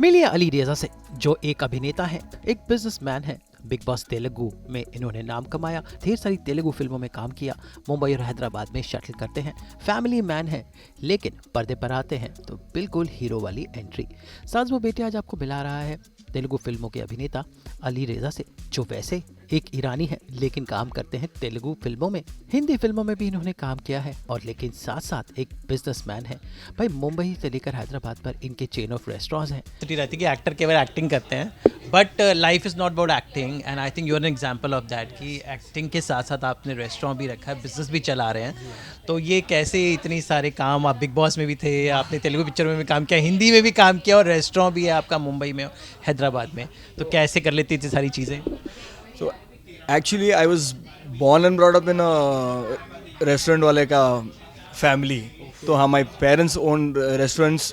मिलिए अली रेजा से, जो एक अभिनेता है, एक बिजनेसमैन है। बिग बॉस तेलुगु में इन्होंने नाम कमाया, ढेर सारी तेलुगु फिल्मों में काम किया, मुंबई और हैदराबाद में शटल करते हैं, फैमिली मैन है। लेकिन पर्दे पर आते हैं तो बिल्कुल हीरो वाली एंट्री। सास वो बेटे आज आपको मिला रहा है तेलुगु फिल्मों के अभिनेता अली रेजा से, जो वैसे एक ईरानी है लेकिन काम करते हैं तेलुगु फिल्मों में। हिंदी फिल्मों में भी इन्होंने काम किया है और लेकिन साथ साथ एक बिजनेसमैन है। भाई मुंबई से लेकर हैदराबाद पर इनके चेन ऑफ रेस्टोरेंट्स हैं। रहती है कि एक्टर केवल एक्टिंग करते हैं, but life is not about acting, and I think you are an example of that कि एक्टिंग के साथ साथ आपने रेस्टोरेंट भी रखा है, बिजनेस भी चला रहे हैं। तो ये कैसे इतनी सारे काम, आप बिग बॉस में भी थे, आपने तेलुगु पिक्चर में भी काम किया, हिंदी में भी काम किया और रेस्टोरेंट भी है आपका मुंबई में, हैदराबाद में, तो कैसे कर लेती थी सारी चीज़ें? So actually I was born and brought up in a restaurant वाले का family. तो हाँ, my parents owned restaurants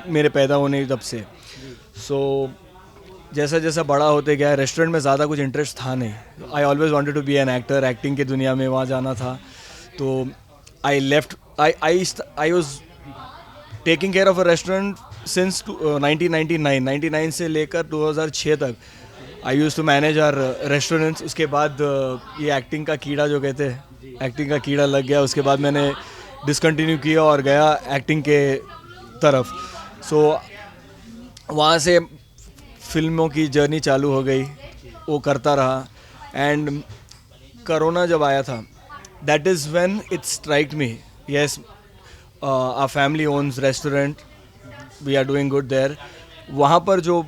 मेरे पैदा होने तब से. So जैसा जैसा बड़ा होते गया रेस्टोरेंट में ज़्यादा कुछ इंटरेस्ट था नहीं. I always wanted to be an actor, acting की दुनिया में वहाँ जाना था. तो I left, I was taking care of a restaurant since 1999 से लेकर 2006 तक. I use to manage our restaurants. उसके बाद ये एक्टिंग का कीड़ा जो कहते हैं, एक्टिंग का कीड़ा लग गया. उसके बाद मैंने डिसकंटिन्यू किया और गया एक्टिंग के तरफ. सो वहाँ से फिल्मों की जर्नी चालू हो गई, वो करता रहा. एंड कोरोना जब आया था, that is when it strike me. Yes, our family owns restaurant, we are doing good there. वहाँ पर जो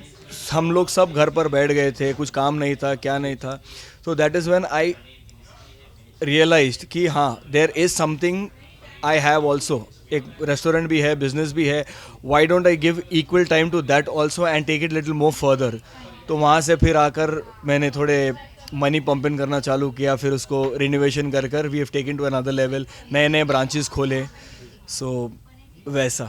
हम लोग सब घर पर बैठ गए थे, कुछ काम नहीं था, क्या नहीं था. तो that is when I realised कि हाँ, there is something I have also. एक रेस्टोरेंट भी है, बिजनेस भी है. Why don't I give equal time to that also and take it little more further. तो वहाँ से फिर आकर मैंने थोड़े मनी पंप इन करना चालू किया. फिर उसको रिनोवेशन कर कर we have taken to another level. नए नए ब्रांचेस खोले. सो वैसा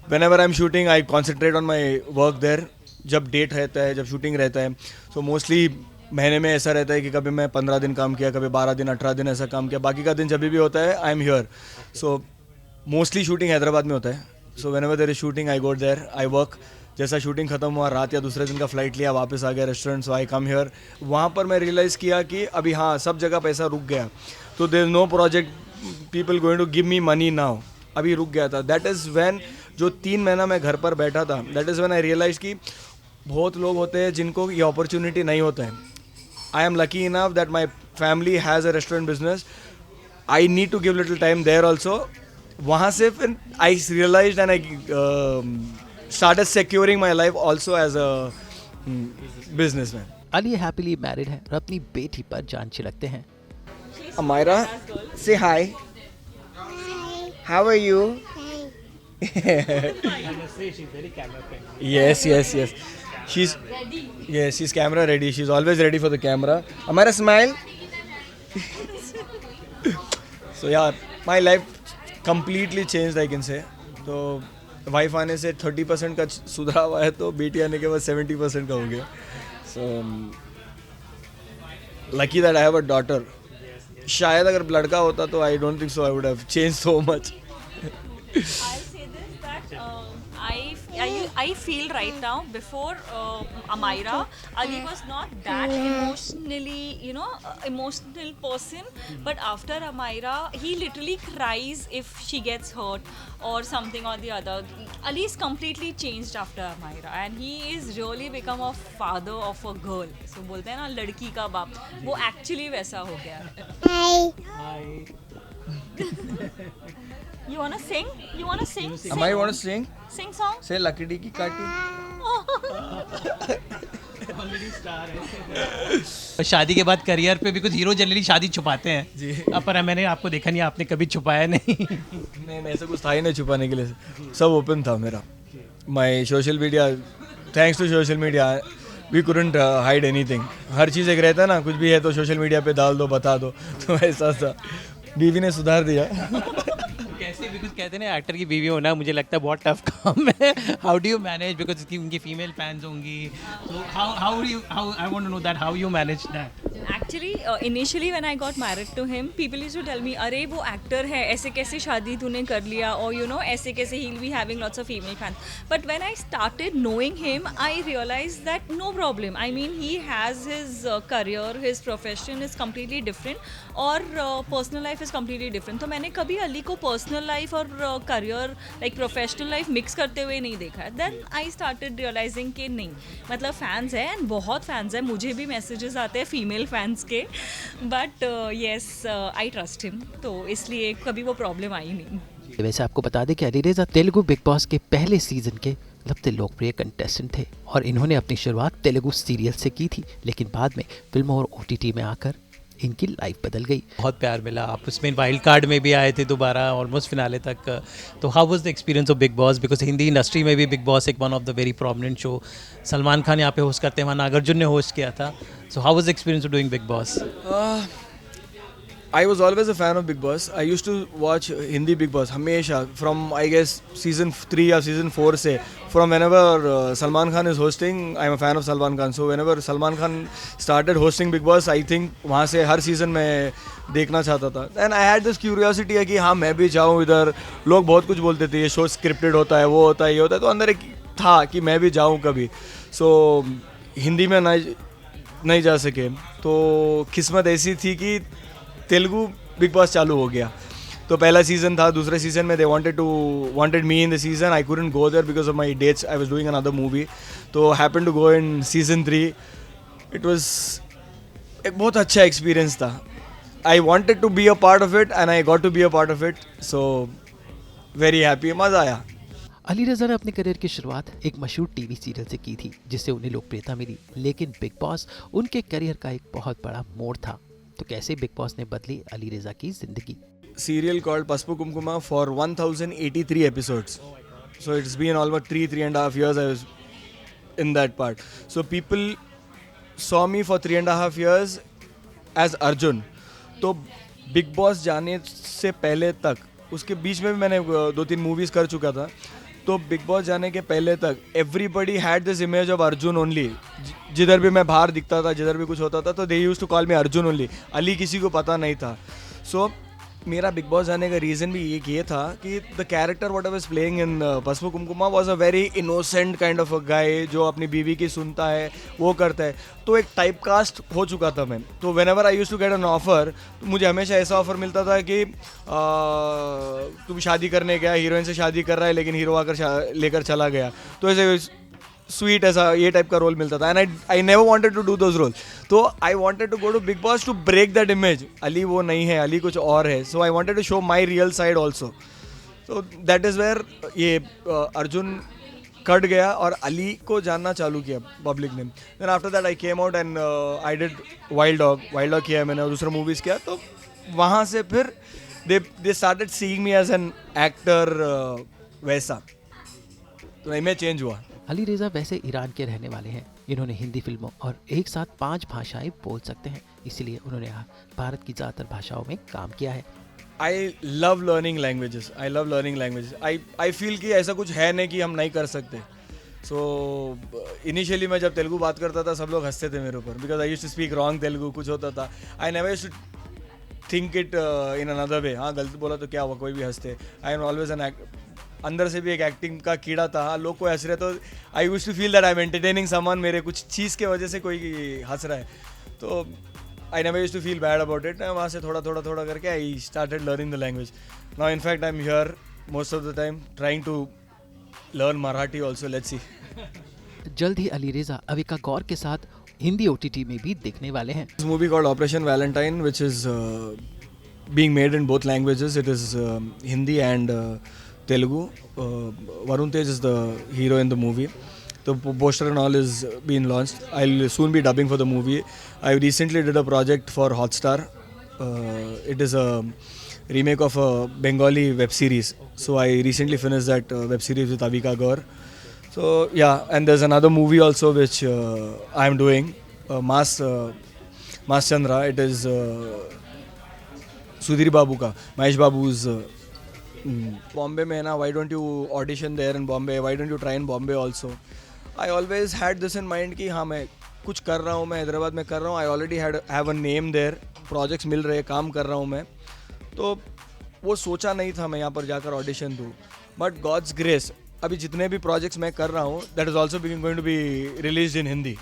whenever I am shooting I concentrate on my work there. जब डेट रहता है, जब शूटिंग रहता है, सो मोस्टली महीने में ऐसा रहता है कि कभी मैं 15 दिन काम किया, कभी 12 दिन, 18 दिन ऐसा काम किया. बाकी का दिन जब भी होता है I am here. So mostly shooting Hyderabad में होता है. So whenever there is shooting I go there, I work. जैसा शूटिंग खत्म हुआ, रात या दूसरे दिन का फ्लाइट लिया, वापस आ गया restaurant. So I come here. वहाँ पर मैं रियलाइज़ किया कि अभी हाँ, सब जगह पैसा रुक गया. तो there is no project people going to give me money now. अभी रुक गया था. दैट इज़ व्हेन, जो 3 महीना मैं घर पर बैठा था, that is when I realise कि बहुत लोग होते हैं जिनको ये अपॉर्चुनिटी नहीं होता है. I am lucky enough that my family has a restaurant business. I need to give little time there also. वहाँ से फिर I realize and I started securing my life also as a businessman. Ali happily married है और अपनी बेटी पर जान छिड़कते हैं. Amira, say hi. How are you? Yes. She's camera ready. She's always ready for the camera. Amira, smile. So yeah, my life completely changed, I can say. तो wife आने से 30% का सुधरा हुआ है, तो बेटी आने के बाद 70% का हो गया. So lucky that I have a daughter. शायद अगर लड़का होता तो I don't think so I would have change so much. I'll say this, that I feel right now, before Amira, Ali was not that emotional person, but after Amira, he literally cries if she gets hurt or something or the other. Ali is completely changed after Amira, and he is really become a father of a girl. So बोलते हैं ना, लड़की का बाप, वो actually वैसा हो गया है. You wanna sing? Am I want to sing? Sing song? Say लकड़ी की काटी. शादी के बाद करियर पे भी कुछ हीरो जनरली शादी छुपाते हैं जी. पर मैंने आपको देखा नहीं, आपने कभी छुपाया नहीं. नहीं, ऐसा कुछ था ही नहीं छुपाने के लिए. सब ओपन था मेरा. My social media, thanks to social media, we couldn't hide anything. हर चीज़ एक रहता है ना, कुछ भी है तो सोशल मीडिया पे डाल दो, बता दो. तो ऐसा था. बीवी ने सुधार दिया. कैसे बिकॉज कहते हैं ना एक्टर की बीवी होना मुझे लगता है बहुत टफ काम है. How do you manage, because उनकी फीमेल फैंस होंगी, so how I want to know that how you manage that. Actually, initially when I got married to him, people used to tell me, अरे वो actor है, ऐसे कैसे शादी तूने कर लिया, और you know ऐसे कैसे he'll be having lots of female fans. But when I started knowing him, I realized that no problem. I mean, he has his career, his profession is completely different, और personal life is completely different. तो मैंने कभी अली को personal life और career like professional life mix करते हुए नहीं देखा है. Then I started realizing कि नहीं, मतलब fans है, and बहुत fans है, मुझे भी messages आते हैं female फैंस के, but yes I trust him, तो इसलिए कभी वो प्रॉब्लम आई नहीं. वैसे आपको बता दें कि Ali Reza Telugu big boss के पहले सीजन के सबसे लोकप्रिय कंटेस्टेंट थे और इन्होंने अपनी शुरुआत तेलुगु सीरियल से की थी, लेकिन बाद में फिल्मों और ओटीटी में आकर इनकी लाइफ बदल गई. बहुत प्यार मिला. आप उसमें वाइल्ड कार्ड में भी आए थे दोबारा ऑलमोस्ट फिनाले तक. तो how was the experience of big boss, because Hindi industry में भी बिग बॉस एक one of the very prominent show. Salman Khan यहाँ पे होस्ट करते हैं, वहाँ नागार्जुन ने होस्ट किया था. So how was the experience of doing big boss? I was always a fan of Big Boss. I used to watch Hindi Big Boss हमेशा from I guess season 3 या season 4 से. From whenever Salman Khan is hosting, I'm a fan of Salman Khan. So whenever Salman Khan started hosting Big Boss, I think वहाँ से हर season मैं देखना चाहता था. And I had this curiosity है कि हाँ मैं भी जाऊँ इधर. लोग बहुत कुछ बोलते थे, ये शो स्क्रिप्टेड होता है, वो होता है, ये होता है. तो अंदर एक था कि मैं भी जाऊँ कभी. So हिंदी में नहीं जा सके, तो किस्मत ऐसी थी कि तेलुगु बिग बॉस चालू हो गया. तो पहला सीज़न था, दूसरे सीज़न में दे wanted me in the season. I couldn't go there because of my dates. I was doing another movie. तो happened to go in season 3. It was एक बहुत अच्छा एक्सपीरियंस था. I wanted to be a part of it and I got to be a part of it. So very happy. मज़ा आया. अली रज़ा ने अपने career की शुरुआत एक मशहूर टीवी सीरियल से की थी, जिससे उन्हें लोकप्रियता मिली, लेकिन बिग बॉस उनके करियर का एक बहुत बड़ा मोड़ था. तो कैसे बिग बॉस ने बदली अली रेज़ा की जिंदगी? Serial called Paspu Kumkuma for 1083 episodes. So it's been almost 3.5 years I was in that part. So people saw me for 3.5 years as Arjun. तो बिग बॉस जाने से पहले तक, उसके बीच में भी मैंने 2-3 मूवीज़ कर चुका था. तो बिग बॉस जाने के पहले तक everybody had this image of Arjun only. जिधर भी मैं बाहर दिखता था, जिधर भी कुछ होता था, तो they used to call me Arjun only. Ali किसी को पता नहीं था. सो मेरा बिग बॉस जाने का रीज़न भी ये था कि the character what I was playing in Pasupu Kumkuma was a very innocent kind of a guy जो अपनी बीवी की सुनता है, वो करता है. तो एक टाइप कास्ट हो चुका था मैं. तो whenever I use to get an offer, तो मुझे हमेशा ऐसा ऑफर मिलता था कि तुम शादी करने गया, हीरोइन से शादी कर रहा है, लेकिन हीरो आकर लेकर चला गया. तो ऐसे स्वीट ऐसा ये टाइप का रोल मिलता था. And I never wanted to do those role. तो I wanted to go to Bigg Boss to break that image. Ali वो नहीं है, अली कुछ और है. So I wanted to show my real side also. So that is where ये Arjun cut गया और अली को जानना चालू किया पब्लिक ने. Then after that I came out and I did Wild Dog किया मैंने, और दूसरा मूवीज़ किया. तो वहाँ से फिर they started seeing me as an actor वैसा. तो इमेज चेंज हुआ. अली रेज़ा वैसे ईरान के रहने वाले हैं. इन्होंने हिंदी फिल्मों और एक साथ 5 भाषाएं बोल सकते हैं, इसलिए उन्होंने भारत की ज़्यादातर भाषाओं में काम किया है. I love learning languages. I feel कि ऐसा कुछ है नहीं कि हम नहीं कर सकते. सो इनिशियली मैं जब तेलुगु बात करता था, सब लोग हंसते थे मेरे ऊपर, because I used to speak wrong Telugu. कुछ होता था, I never used to think it in another way. हाँ गलत बोला तो क्या हुआ, कोई भी हंसते. आई एम ऑलवेज एन अंदर से भी एक एक्टिंग का कीड़ा था. हाँ लोग कोई हंस रहे, तो I used to feel that I am entertaining someone. मेरे कुछ चीज़ के वजह से कोई हंस रहा है, तो I never used to feel bad about it. वहाँ से थोड़ा करके I started learning the language. Now in fact I am here most of the time trying to learn Marathi also. Let's see. जल्द ही अली रेज़ा अविका गौर के साथ हिंदी ओटीटी में भी देखने वाले हैं. This movie called Operation Valentine, which is being made in both languages. It is Hindi and Telugu. Varun Tej is the hero in the movie. The poster and all is being launched. I'll soon be dubbing for the movie. I recently did a project for Hotstar. It is a remake of a Bengali web series. So I recently finished that web series with Avika Gaur. So yeah, and there's another movie also which I'm doing, Mas Chandra. It is Sudhir Babu ka, Mahesh Babu's Bombay में है ना, why don't you audition there in Bombay, why don't you try in Bombay also. I always had this in mind कि हाँ मैं कुछ कर रहा हूँ, मैं हैदराबाद में कर रहा हूँ, I already have a name there, projects मिल रहे, काम कर रहा हूँ मैं, तो वो सोचा नहीं था मैं यहाँ पर जाकर ऑडिशन दूँ. बट गॉड्स ग्रेस अभी जितने भी प्रोजेक्ट्स मैं कर रहा हूँ, that is also going to be release in Hindi.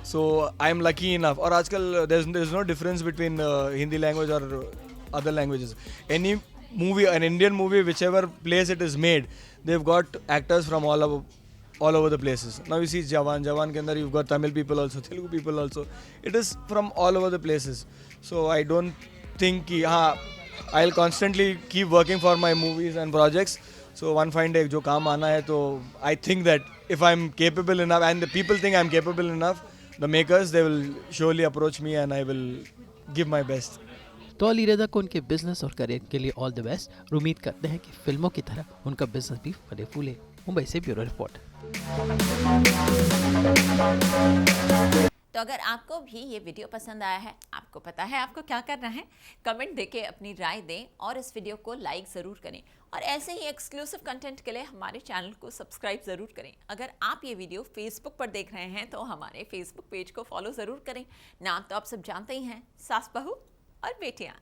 So I am lucky enough. और आजकल there is no difference between Hindi language और other languages. Any movie, an Indian movie, whichever place it is made, they've got actors from all over the places. Now you see Jawan ke andar you've got Tamil people also, Telugu people also. It is from all over the places. So I don't think ki I'll constantly keep working for my movies and projects. So one fine day jo kaam aana hai, to I think that if I'm capable enough and the people think I'm capable enough, the makers, they will surely approach me and I will give my best. तो अली रज़ा को उनके business और career के लिए all the best. और उम्मीद करते हैं कि फिल्मों की तरह उनका बिजनेस भी फले फूले. मुंबई से ब्यूरो रिपोर्ट. तो अगर आपको भी ये वीडियो पसंद आया है, आपको पता है आपको क्या करना है, कमेंट देके अपनी राय दें और इस वीडियो को लाइक ज़रूर करें. और ऐसे ही एक्सक्लूसिव कंटेंट के लिए हमारे चैनल को सब्सक्राइब ज़रूर करें. अगर आप ये वीडियो फेसबुक पर देख रहे हैं तो हमारे फेसबुक पेज को फॉलो ज़रूर करें. नाम तो आप सब जानते ही हैं, सास बहू और बेटियां.